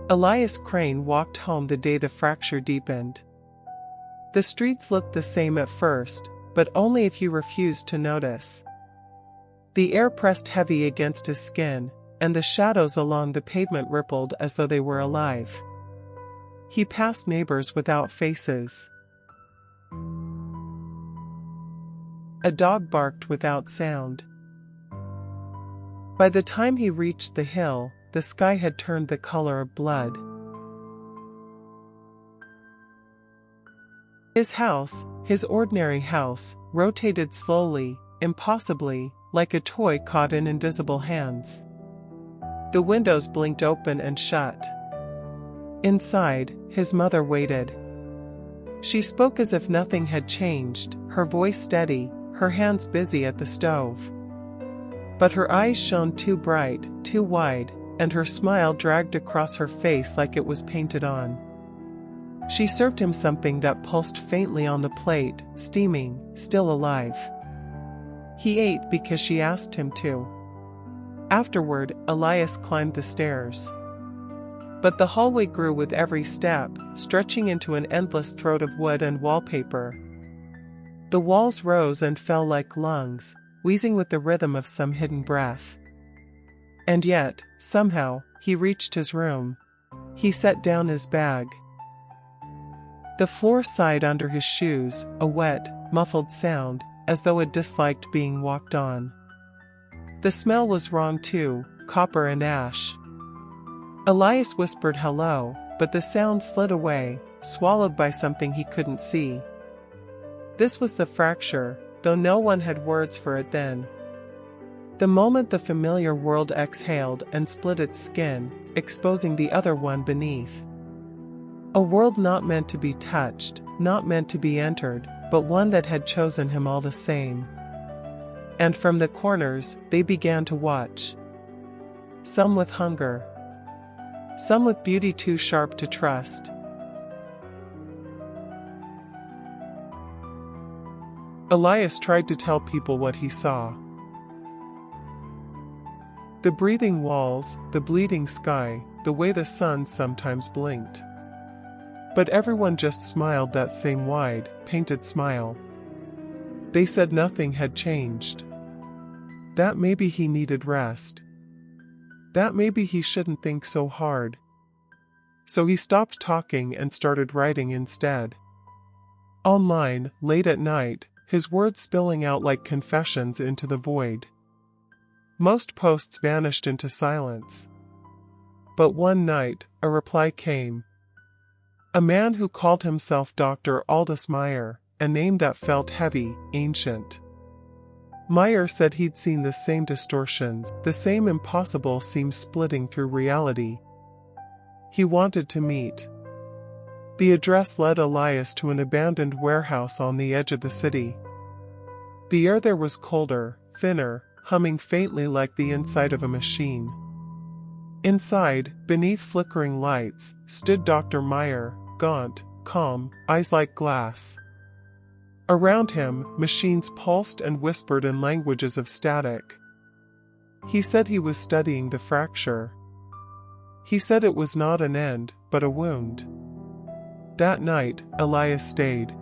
Elias Crane walked home the day the fracture deepened. The streets looked the same at first, but only if you refused to notice. The air pressed heavy against his skin, and the shadows along the pavement rippled as though they were alive. He passed neighbors without faces. A dog barked without sound. By the time he reached the hill, the sky had turned the color of blood. His house, his ordinary house, rotated slowly, impossibly, like a toy caught in invisible hands. The windows blinked open and shut. Inside, his mother waited. She spoke as if nothing had changed, her voice steady, her hands busy at the stove. But her eyes shone too bright, too wide, and her smile dragged across her face like it was painted on. She served him something that pulsed faintly on the plate, steaming, still alive. He ate because she asked him to. Afterward, Elias climbed the stairs. But the hallway grew with every step, stretching into an endless throat of wood and wallpaper. The walls rose and fell like lungs, wheezing with the rhythm of some hidden breath. And yet, somehow, he reached his room. He set down his bag. The floor sighed under his shoes, a wet, muffled sound, as though it disliked being walked on. The smell was wrong too, copper and ash. Elias whispered hello, but the sound slid away, swallowed by something he couldn't see. This was the fracture, though no one had words for it then. The moment the familiar world exhaled and split its skin, exposing the other one beneath. A world not meant to be touched, not meant to be entered, but one that had chosen him all the same. And from the corners, they began to watch. Some with hunger. Some with beauty too sharp to trust. Elias tried to tell people what he saw. The breathing walls, the bleeding sky, the way the sun sometimes blinked. But everyone just smiled that same wide, painted smile. They said nothing had changed. That maybe he needed rest. That maybe he shouldn't think so hard. So he stopped talking and started writing instead. Online, late at night, his words spilling out like confessions into the void. Most posts vanished into silence. But one night, a reply came. A man who called himself Dr. Aldous Meyer, a name that felt heavy, ancient. Meyer said he'd seen the same distortions, the same impossible seams splitting through reality. He wanted to meet. The address led Elias to an abandoned warehouse on the edge of the city. The air there was colder, thinner, humming faintly like the inside of a machine. Inside, beneath flickering lights, stood Dr. Meyer, gaunt, calm, eyes like glass. Around him, machines pulsed and whispered in languages of static. He said he was studying the fracture. He said it was not an end, but a wound. That night, Elias stayed.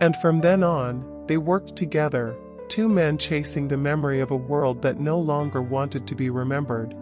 And from then on, they worked together, two men chasing the memory of a world that no longer wanted to be remembered.